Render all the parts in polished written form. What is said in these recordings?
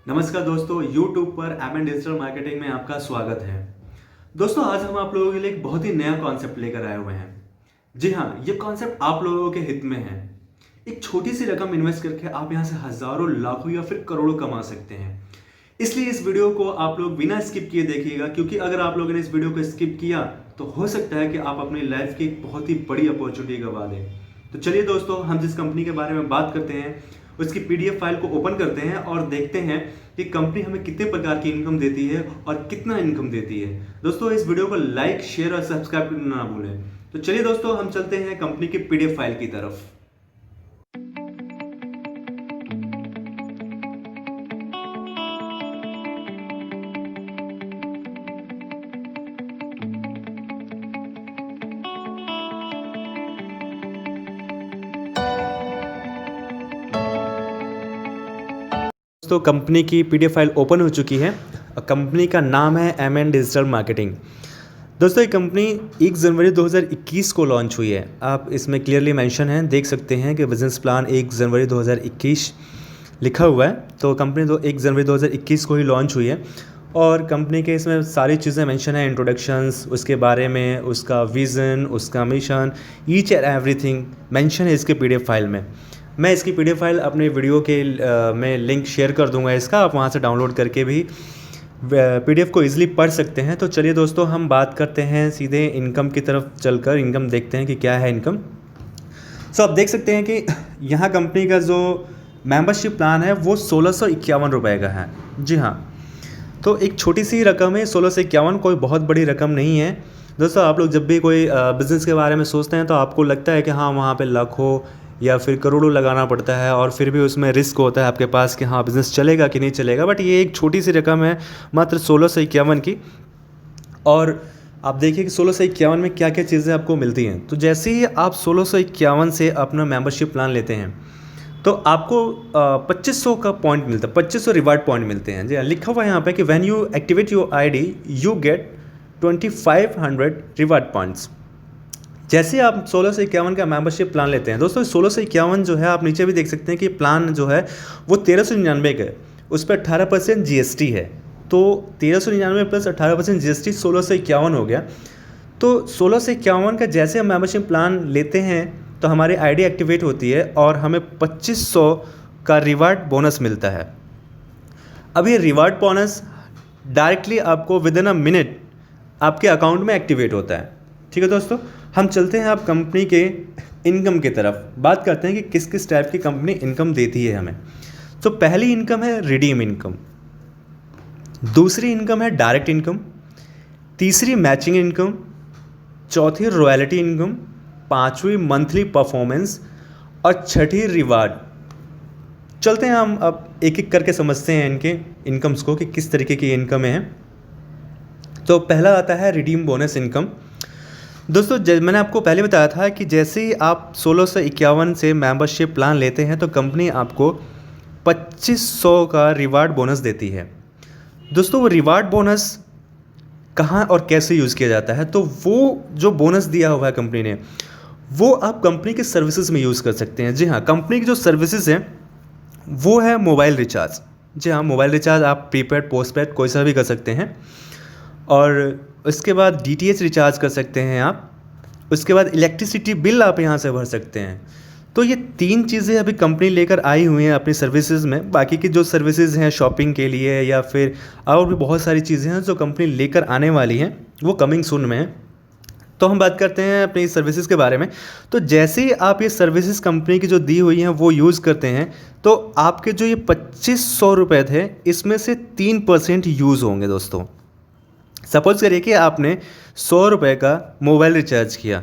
नमस्कार दोस्तों, YouTube पर एमएन डिजिटल मार्केटिंग में आपका स्वागत है। दोस्तों, आज हम आप लोगों के लिए एक बहुत ही नया कॉन्सेप्ट लेकर आए हुए हैं। जी हाँ, ये कॉन्सेप्ट आप लोगों के हित में है। एक छोटी सी रकम इन्वेस्ट करके आप यहाँ से हजारों, लाखों या फिर करोड़ों कमा सकते हैं। इसलिए इस वीडियो को आप लोग बिना स्किप किए देखिएगा, क्योंकि अगर आप लोगों ने इस वीडियो को स्किप किया तो हो सकता है कि आप अपनी लाइफ की एक बहुत ही बड़ी अपॉर्चुनिटी गवा दें। तो चलिए दोस्तों, हम जिस कंपनी के बारे में बात करते हैं उसकी पीडीएफ फाइल को ओपन करते हैं और देखते हैं कि कंपनी हमें कितने प्रकार की इनकम देती है और कितना इनकम देती है। दोस्तों, इस वीडियो को लाइक, शेयर और सब्सक्राइब करना ना भूलें। तो चलिए दोस्तों, हम चलते हैं कंपनी की पीडीएफ फाइल की तरफ। तो कंपनी की पीडीएफ फाइल ओपन हो चुकी है। कंपनी का नाम है एमएन डिजिटल मार्केटिंग। दोस्तों, ये कंपनी 1 जनवरी 2021 को लॉन्च हुई है। आप इसमें क्लियरली मेंशन है, देख सकते हैं कि बिजनेस प्लान 1 जनवरी 2021 लिखा हुआ है। तो कंपनी 1 जनवरी 2021 को ही लॉन्च हुई है और कंपनी के इसमें सारी चीज़ें मेंशन है, इंट्रोडक्शंस, उसके बारे में, उसका विज़न, उसका mission, each and everything mention है इसके पीडीएफ फाइल में। मैं इसकी पीडीएफ फाइल अपने वीडियो के में लिंक शेयर कर दूंगा इसका, आप वहाँ से डाउनलोड करके भी पीडीएफ को इजीली पढ़ सकते हैं। तो चलिए दोस्तों, हम बात करते हैं सीधे इनकम की तरफ चलकर। इनकम देखते हैं कि क्या है इनकम। आप देख सकते हैं कि यहाँ कंपनी का जो मेंबरशिप प्लान है वो 1651 रुपये का है। जी हाँ, तो एक छोटी सी रकम है 1651, कोई बहुत बड़ी रकम नहीं है। दोस्तों, आप लोग जब भी कोई बिज़नेस के बारे में सोचते हैं तो आपको लगता है कि हाँ, वहाँ पे लाखों या फिर करोड़ों लगाना पड़ता है और फिर भी उसमें रिस्क होता है आपके पास कि हाँ, बिज़नेस चलेगा कि नहीं चलेगा। बट ये एक छोटी सी रकम है, मात्र 1651 की। और आप देखिए कि 1651 में क्या क्या चीज़ें आपको मिलती हैं। तो जैसे ही आप 1651 से अपना मेंबरशिप प्लान लेते हैं तो आपको 2500 का पॉइंट मिलता है, 2500 रिवार्ड पॉइंट मिलते हैं। जी हाँ, लिखा हुआ है यहाँ पे कि when you activate your ID you get 2500 reward points. जैसे आप 1651 का मेंबरशिप प्लान लेते हैं, दोस्तों 1651 जो है, आप नीचे भी देख सकते हैं कि प्लान जो है वो 1399 का है, उस पर 18% जीएसटी है। तो 1399 प्लस 18% जीएसटी 1651 हो गया। तो 1651 का जैसे हम मेंबरशिप प्लान लेते हैं तो हमारी आईडी एक्टिवेट होती है और हमें 2500 का रिवार्ड बोनस मिलता है। अब ये रिवार्ड बोनस डायरेक्टली आपको विद इन अ मिनट आपके अकाउंट में एक्टिवेट होता है। ठीक है दोस्तों, हम चलते हैं आप कंपनी के इनकम की तरफ, बात करते हैं कि किस किस टाइप की कंपनी इनकम देती है हमें। तो पहली इनकम है रिडीम इनकम, दूसरी इनकम है डायरेक्ट इनकम, तीसरी मैचिंग इनकम, चौथी रॉयल्टी इनकम, पांचवी मंथली परफॉर्मेंस और छठी रिवार्ड। चलते हैं हम अब एक एक करके समझते हैं इनके इनकम्स को कि किस तरीके की इनकम है। तो पहला आता है रिडीम बोनस इनकम। दोस्तों, मैंने आपको पहले बताया था कि जैसे ही आप 1651 से मेंबरशिप प्लान लेते हैं तो कंपनी आपको 2500 का रिवार्ड बोनस देती है। दोस्तों, वो रिवार्ड बोनस कहाँ और कैसे यूज़ किया जाता है, तो वो जो बोनस दिया हुआ है कंपनी ने वो आप कंपनी के सर्विसेज में यूज़ कर सकते हैं। जी हाँ, कंपनी की जो सर्विसेज हैं वो है मोबाइल रिचार्ज। जी हाँ, मोबाइल रिचार्ज आप प्रीपेड, पोस्टपेड कोई सा भी कर सकते हैं। और उसके बाद डीटीएच रिचार्ज कर सकते हैं आप। उसके बाद इलेक्ट्रिसिटी बिल आप यहाँ से भर सकते हैं। तो ये 3 चीज़ें अभी कंपनी लेकर आई हुई हैं अपनी सर्विसेज में। बाकी की जो सर्विसेज हैं शॉपिंग के लिए या फिर और भी बहुत सारी चीज़ें हैं जो कंपनी लेकर आने वाली हैं, वो कमिंग सून में है। तो हम बात करते हैं अपनी सर्विसेज के बारे में। तो जैसे ही आप ये सर्विसेज कंपनी की जो दी हुई हैं वो यूज़ करते हैं तो आपके जो ये 2500 रुपये थे इसमें से 3% यूज़ होंगे। दोस्तों, सपोज करिए कि आपने 100 रुपये का मोबाइल रिचार्ज किया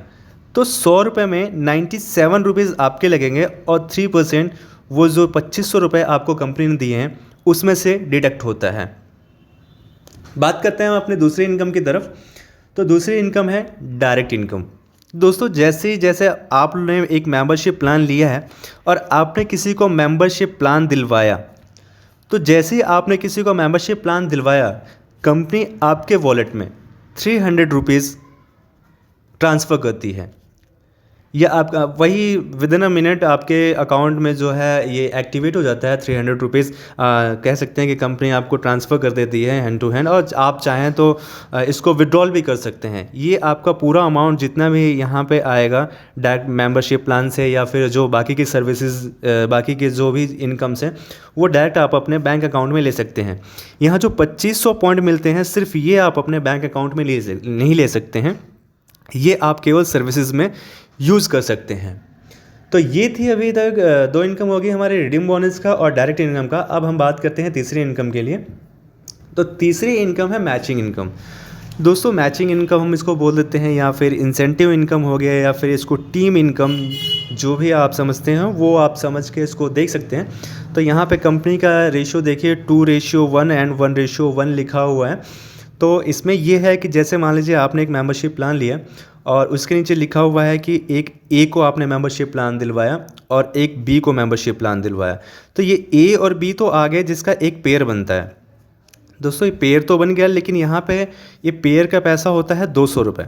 तो 100 रुपये में 97 रुपीज़ आपके लगेंगे और 3% वो जो 2500 रुपये आपको कंपनी ने दिए हैं उसमें से डिडक्ट होता है। बात करते हैं हम अपने दूसरी इनकम की तरफ। तो दूसरी इनकम है डायरेक्ट इनकम। दोस्तों, जैसे आपने एक मेंबरशिप प्लान लिया है और आपने किसी को मेंबरशिप प्लान दिलवाया, तो जैसे ही आपने किसी को मेंबरशिप प्लान दिलवाया कंपनी आपके वॉलेट में 300 रुपीज़ ट्रांसफ़र करती है। ये आपका वही विद इन अ मिनट आपके अकाउंट में जो है ये एक्टिवेट हो जाता है। 300 रुपीज़ कह सकते हैं कि कंपनी आपको ट्रांसफ़र कर देती है हैंड टू हैंड, और आप चाहें तो इसको विड्रॉल भी कर सकते हैं। ये आपका पूरा अमाउंट जितना भी यहाँ पे आएगा डायरेक्ट मेंबरशिप प्लान से या फिर जो बाकी की सर्विसेज बाकी के जो भी इनकम्स हैं वो डायरेक्ट आप अपने बैंक अकाउंट में ले सकते हैं। यहाँ जो 2500 पॉइंट मिलते हैं सिर्फ ये आप अपने बैंक अकाउंट में नहीं ले सकते हैं, ये आप केवल सर्विसेज में यूज़ कर सकते हैं। तो ये थी अभी तक दो इनकम होगी हमारे रिडीम बोनस का और डायरेक्ट इनकम का। अब हम बात करते हैं तीसरी इनकम के लिए। तो तीसरी इनकम है मैचिंग इनकम। दोस्तों मैचिंग इनकम हम इसको बोल देते हैं, या फिर इंसेंटिव इनकम हो गया, या फिर इसको टीम इनकम, जो भी आप समझते हैं वो आप समझ के इसको देख सकते हैं। तो यहाँ पे कंपनी का रेशियो देखिए 2:1 एंड 1:1 लिखा हुआ है। तो इसमें ये है कि जैसे मान लीजिए आपने एक मेंबरशिप प्लान लिया और उसके नीचे लिखा हुआ है कि एक ए को आपने मेंबरशिप प्लान दिलवाया और एक बी को मेंबरशिप प्लान दिलवाया, तो ये ए और बी तो आ गए जिसका एक पेयर बनता है। दोस्तों ये पेयर तो बन गया, लेकिन यहाँ पे ये पेयर का पैसा होता है 200 रुपये।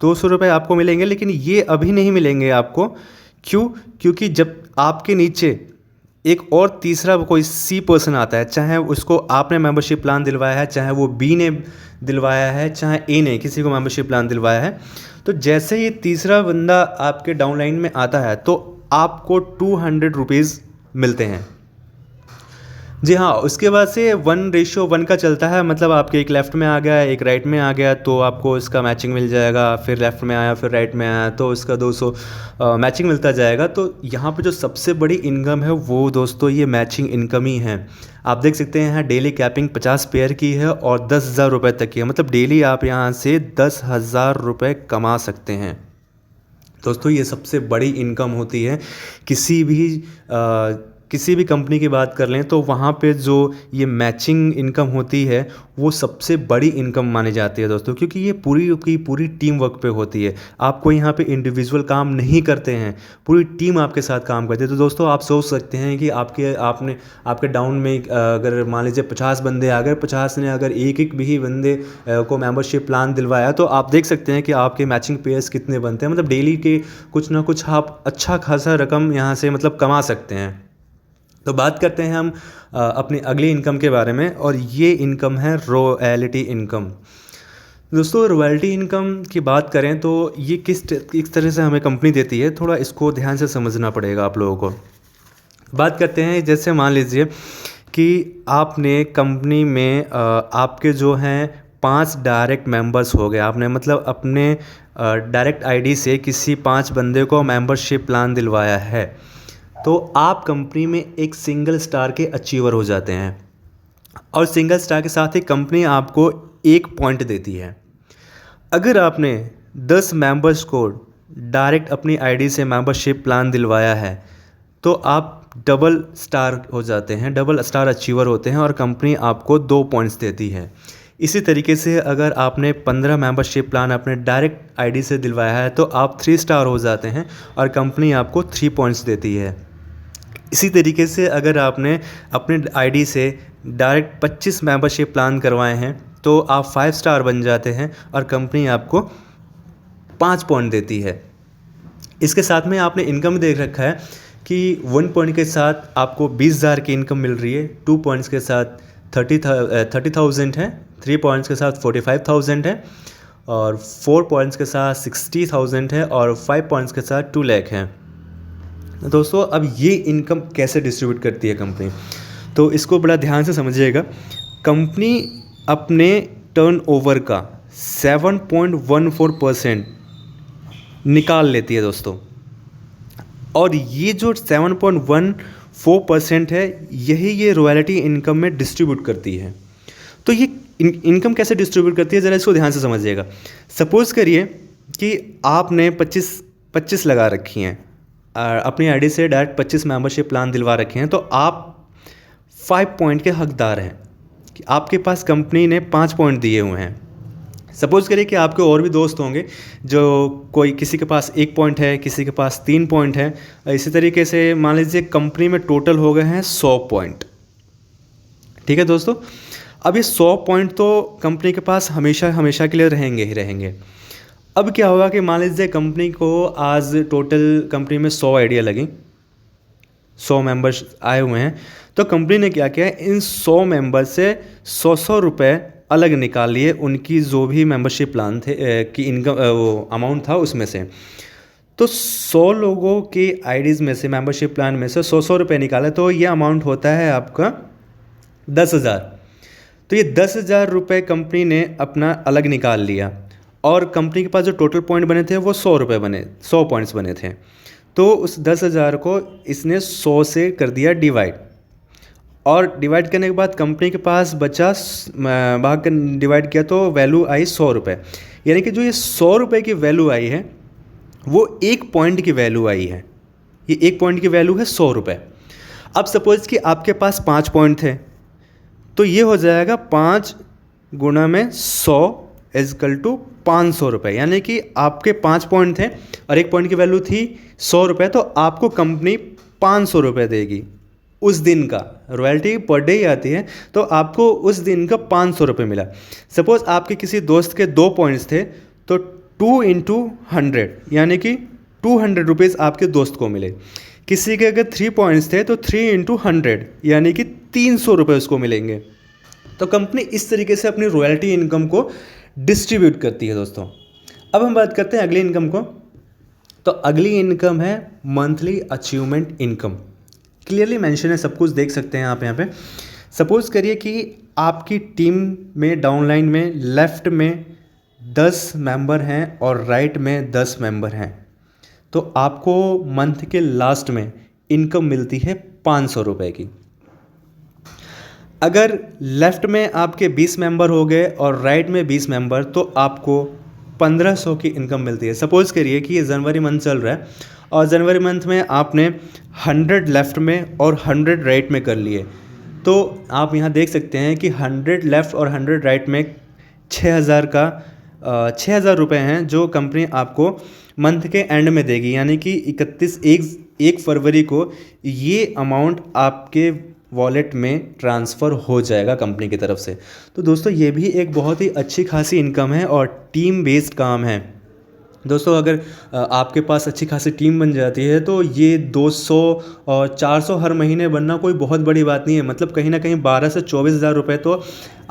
200 रुपये आपको मिलेंगे, लेकिन ये अभी नहीं मिलेंगे आपको। क्यों? क्योंकि जब आपके नीचे एक और तीसरा कोई सी पर्सन आता है, चाहे उसको आपने मेंबरशिप प्लान दिलवाया है, चाहे वो बी ने दिलवाया है, चाहे ए ने किसी को मेंबरशिप प्लान दिलवाया है, तो जैसे ये तीसरा बंदा आपके डाउनलाइन में आता है तो आपको 200 रुपीज़ मिलते हैं। जी हाँ, उसके बाद से 1:1 का चलता है, मतलब आपके एक लेफ़्ट में आ गया एक राइट में आ गया तो आपको इसका मैचिंग मिल जाएगा, फिर लेफ़्ट में आया फिर राइट में आया तो इसका 200 मैचिंग मिलता जाएगा। तो यहाँ पे जो सबसे बड़ी इनकम है वो दोस्तों ये मैचिंग इनकम ही है। आप देख सकते हैं डेली कैपिंग 50 पेयर की है और 10,000 रुपये तक की है, मतलब डेली आप यहाँ से 10,000 रुपये कमा सकते हैं। दोस्तों ये सबसे बड़ी इनकम होती है। किसी भी कंपनी की बात कर लें तो वहाँ पे जो ये मैचिंग इनकम होती है वो सबसे बड़ी इनकम मानी जाती है दोस्तों, क्योंकि ये पूरी की पूरी टीम वर्क पे होती है। आपको यहाँ पे इंडिविजुअल काम नहीं करते हैं, पूरी टीम आपके साथ काम करती है। तो दोस्तों आप सोच सकते हैं कि आपके डाउन में अगर मान लीजिए 50 बंदे आ गए, 50 ने अगर एक भी बंदे को मेंबरशिप प्लान दिलवाया तो आप देख सकते हैं कि आपके मैचिंग पेयर्स कितने बनते हैं। मतलब डेली के कुछ ना कुछ आप अच्छा खासा रकम यहाँ से मतलब कमा सकते हैं। तो बात करते हैं हम अपनी अगली इनकम के बारे में, और ये इनकम है रॉयल्टी इनकम। दोस्तों रॉयल्टी इनकम की बात करें तो ये किस तरह से हमें कंपनी देती है, थोड़ा इसको ध्यान से समझना पड़ेगा आप लोगों को। बात करते हैं, जैसे मान लीजिए कि आपने कंपनी में आपके जो हैं 5 डायरेक्ट मेंबर्स हो गए, आपने मतलब अपने डायरेक्ट आईडी से किसी 5 बंदे को मेंबरशिप प्लान दिलवाया है, तो आप कंपनी में एक सिंगल स्टार के अचीवर हो जाते हैं। और सिंगल स्टार के साथ ही कंपनी आपको 1 पॉइंट देती है। अगर आपने 10 मेंबर्स को डायरेक्ट अपनी आईडी से मेंबरशिप प्लान दिलवाया है तो आप डबल स्टार हो जाते हैं, डबल स्टार अचीवर होते हैं और कंपनी आपको 2 पॉइंट्स देती है। इसी तरीके से अगर आपने 15 मेंबरशिप प्लान अपने डायरेक्ट आईडी से दिलवाया है तो आप 3 स्टार हो जाते हैं और कंपनी आपको 3 पॉइंट्स देती है। इसी तरीके से अगर आपने अपने आईडी से डायरेक्ट 25 मेंबरशिप प्लान करवाए हैं तो आप 5 स्टार बन जाते हैं और कंपनी आपको 5 पॉइंट देती है। इसके साथ में आपने इनकम देख रखा है कि 1 पॉइंट के साथ आपको 20,000 की इनकम मिल रही है, 2 पॉइंट्स के साथ 30,000 है, 3 पॉइंट्स के साथ 45,000 है, और 4 पॉइंट्स के साथ 60,000 है, और 5 पॉइंट्स के साथ 2 लाख है। दोस्तों अब ये इनकम कैसे डिस्ट्रीब्यूट करती है कंपनी, तो इसको बड़ा ध्यान से समझिएगा। कंपनी अपने टर्नओवर का 7.14% निकाल लेती है दोस्तों, और ये जो 7.14% है यही ये रॉयल्टी इनकम में डिस्ट्रीब्यूट करती है। तो ये इनकम कैसे डिस्ट्रीब्यूट करती है ज़रा इसको ध्यान से समझिएगा। सपोज़ करिए कि आपने 25 लगा रखी हैं, अपनी आईडी से डायरेक्ट 25 मेंबरशिप प्लान दिलवा रखे हैं, तो आप 5 पॉइंट के हकदार हैं कि आपके पास कंपनी ने 5 पॉइंट दिए हुए हैं। सपोज़ करिए कि आपके और भी दोस्त होंगे जो किसी के पास 1 पॉइंट है, किसी के पास 3 पॉइंट है। इसी तरीके से मान लीजिए कंपनी में टोटल हो गए हैं 100 पॉइंट। ठीक है दोस्तों, अब ये 100 पॉइंट तो कंपनी के पास हमेशा के लिए रहेंगे ही रहेंगे। अब क्या होगा कि मान लीजिए कंपनी को आज टोटल कंपनी में 100 आइडिया लगी, 100 मेंबर्स आए हुए हैं, तो कंपनी ने क्या किया, इन 100 मेंबर से 100 रुपये अलग निकाल लिए उनकी जो भी मेंबरशिप प्लान थे कि इनकम वो अमाउंट था उसमें से। तो 100 लोगों के आईडीज़ में से मेंबरशिप प्लान में से 100 रुपये निकाले तो ये अमाउंट होता है आपका 10,000। तो ये 10,000 रुपये कंपनी ने अपना अलग निकाल लिया और कंपनी के पास जो टोटल पॉइंट बने थे वो 100 रुपये बने, 100 पॉइंट्स बने थे। तो उस 10,000 को इसने 100 से कर दिया डिवाइड, और डिवाइड करने के बाद कंपनी के पास बचा, भाग कर डिवाइड किया तो वैल्यू आई 100 रुपये। यानी कि जो ये 100 रुपये की वैल्यू आई है वो एक पॉइंट की वैल्यू आई है, ये एक पॉइंट की वैल्यू है 100 रुपये। अब सपोज कि आपके पास 5 पॉइंट थे तो ये हो जाएगा 5 गुना में 100 इजकल टू 500 रुपये। यानी कि आपके 5 पॉइंट थे और एक पॉइंट की वैल्यू थी 100 रुपये, तो आपको कंपनी 500 रुपये देगी उस दिन का। रॉयल्टी पर डे ही आती है, तो आपको उस दिन का 500 रुपये मिला। सपोज़ आपके किसी दोस्त के 2 पॉइंट्स थे तो 2 इंटू 100 यानी कि 200 रुपीज़ आपके दोस्त को मिले। किसी के अगर 3 पॉइंट्स थे तो 3 इंटू 100 यानी कि 300 रुपये उसको मिलेंगे। तो कंपनी इस तरीके से अपनी रॉयल्टी इनकम को डिस्ट्रीब्यूट करती है दोस्तों। अब हम बात करते हैं अगली इनकम को। तो अगली इनकम है monthly achievement income. Clearly mention है, सब कुछ देख सकते हैं आप यहाँ पे। सपोज करिए कि आपकी टीम में डाउनलाइन में लेफ़्ट में 10 मेंबर हैं और राइट में 10 मेंबर हैं, तो आपको मंथ के लास्ट में इनकम मिलती है 500 रुपये की। अगर लेफ़्ट में आपके 20 मेंबर हो गए और राइट में 20 मेंबर, तो आपको 1500 की इनकम मिलती है। सपोज़ करिए कि ये जनवरी मंथ चल रहा है और जनवरी मंथ में आपने 100 लेफ़्ट में और 100 राइट में कर लिए, तो आप यहाँ देख सकते हैं कि 100 लेफ़्ट और 100 राइट में 6,000 का 6,000 रुपये हैं जो कंपनी आपको मंथ के एंड में देगी। यानी कि 1 फरवरी को ये अमाउंट आपके वॉलेट में ट्रांसफ़र हो जाएगा कंपनी की तरफ से। तो दोस्तों ये भी एक बहुत ही अच्छी खासी इनकम है और टीम बेस्ड काम है। दोस्तों अगर आपके पास अच्छी खासी टीम बन जाती है तो ये 200 और 400 हर महीने बनना कोई बहुत बड़ी बात नहीं है। मतलब कहीं ना कहीं 12 से 24,000 रुपये तो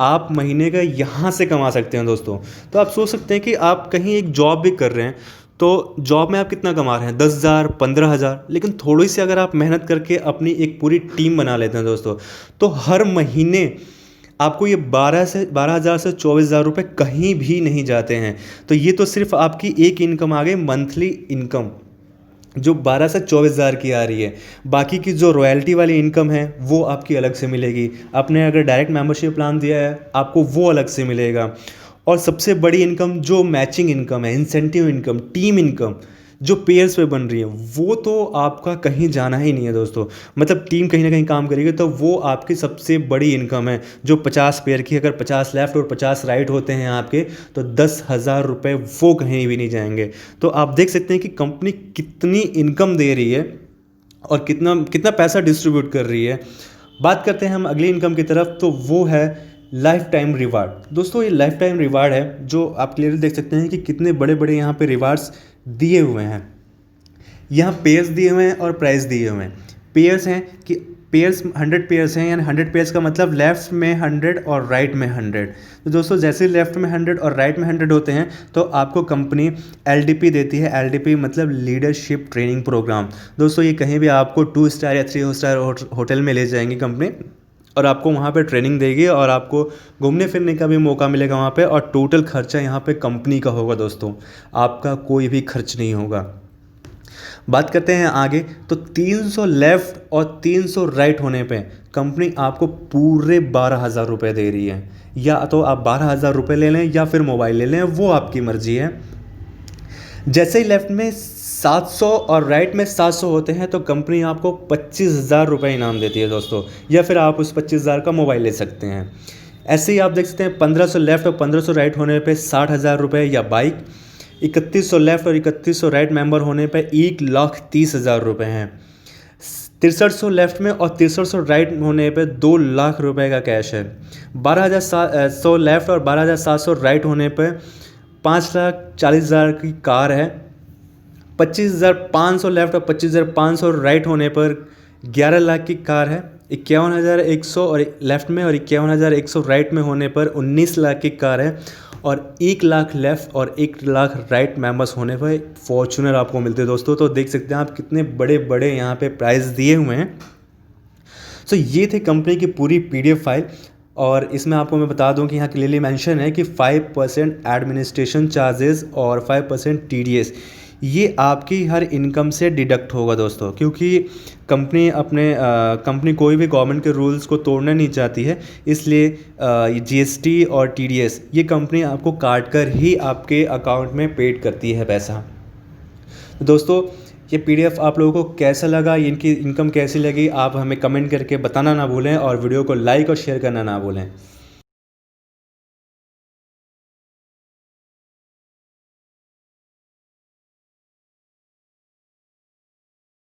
आप महीने का यहाँ से कमा सकते हैं दोस्तों। तो आप सोच सकते हैं कि आप कहीं एक जॉब भी कर रहे हैं तो जॉब में आप कितना कमा रहे हैं, 10,000 15,000, लेकिन थोड़ी सी अगर आप मेहनत करके अपनी एक पूरी टीम बना लेते हैं दोस्तों, तो हर महीने आपको ये 12,000 से 24,000 रुपये कहीं भी नहीं जाते हैं। तो ये तो सिर्फ आपकी एक इनकम आ गई, मंथली इनकम, जो 12 से 24,000 की आ रही है। बाकी की जो रॉयल्टी वाली इनकम है वो आपकी अलग से मिलेगी। आपने अगर डायरेक्ट मेंबरशिप प्लान दिया है आपको वो अलग से मिलेगा। और सबसे बड़ी इनकम जो मैचिंग इनकम है, इंसेंटिव इनकम, टीम इनकम जो पेयर्स पे बन रही है, वो तो आपका कहीं जाना ही नहीं है दोस्तों। मतलब टीम कहीं ना कहीं काम करेगी तो वो आपकी सबसे बड़ी इनकम है। जो 50 पेयर की, अगर 50 लेफ़्ट और 50 राइट होते हैं आपके, तो 10,000 रुपये वो कहीं भी नहीं जाएंगे। तो आप देख सकते हैं कि कंपनी कितनी इनकम दे रही है और कितना कितना पैसा डिस्ट्रीब्यूट कर रही है। बात करते हैं हम अगली इनकम की तरफ, तो वो है लाइफ टाइम रिवार्ड। दोस्तों ये लाइफ टाइम रिवार्ड है जो आप क्लियरली देख सकते हैं कि कितने बड़े बड़े यहाँ पे रिवार्ड्स दिए हुए हैं। यहाँ पेयर्स दिए हुए हैं और प्राइस दिए हुए हैं। पेयर्स हैं कि पेयर्स 100 पेयर्स हैं, यानी 100 पेयर्स का मतलब लेफ़्ट में 100 और राइट में 100। तो दोस्तों जैसे लेफ़्ट में 100 और राइट में 100 होते हैं तो आपको कंपनी LDP देती है। LDP मतलब लीडरशिप ट्रेनिंग प्रोग्राम। दोस्तों ये कहीं भी आपको 2 स्टार या 3 स्टार होटल में ले जाएंगी कंपनी और आपको वहाँ पे ट्रेनिंग देगी और आपको घूमने फिरने का भी मौका मिलेगा वहाँ पे, और टोटल खर्चा यहाँ पे कंपनी का होगा दोस्तों, आपका कोई भी खर्च नहीं होगा। बात करते हैं आगे, तो 300 लेफ़्ट और 300 राइट होने पे कंपनी आपको पूरे 12,000 रुपये दे रही है। या तो आप 12,000 रुपये ले लें या फिर मोबाइल ले लें, वो आपकी मर्ज़ी है। जैसे ही लेफ़्ट में 700 और राइट में 700 होते हैं तो कंपनी आपको 25,000 रुपये इनाम देती है दोस्तों, या फिर आप उस 25,000 का मोबाइल ले सकते हैं। ऐसे ही आप देख सकते हैं 1500 लेफ़्ट और 1500 राइट होने पे 60,000 रुपये या बाइक। 3100 लेफ़्ट और 3100 राइट मेंबर होने पे 1,30,000 रुपये हैं। 6300 लेफ़्ट में और 6300 राइट होने पे 2 लाख रुपए का कैश है। 12,100 लेफ़्ट और 12,700 राइट होने पे 5,40,000 की कार है, 25,500 लेफ्ट और 25,500 राइट होने पर 11 लाख की कार है, 51,100 और लेफ्ट में और 51,100 राइट में होने पर 19 लाख की कार है, और 1 लाख लेफ्ट और 1 लाख राइट मेंबर्स होने पर फॉर्च्यूनर आपको मिलते हैं दोस्तों। तो देख सकते हैं आप कितने बड़े बड़े यहाँ पे प्राइस दिए हुए हैं। सो ये थे कंपनी की पूरी PDF फाइल, और इसमें आपको मैं बता दूं कि यहाँ क्लियरली मेंशन है कि 5% एडमिनिस्ट्रेशन चार्जेस और 5% TDS ये आपकी हर इनकम से डिडक्ट होगा दोस्तों, क्योंकि कंपनी कोई भी गवर्नमेंट के रूल्स को तोड़ना नहीं चाहती है, इसलिए GST और TDS ये कंपनी आपको काट कर ही आपके अकाउंट में पेड करती है पैसा। तो दोस्तों ये PDF आप लोगों को कैसा लगा, इनकी इनकम कैसी लगी, आप हमें कमेंट करके बताना ना भूलें, और वीडियो को लाइक और शेयर करना ना भूलें।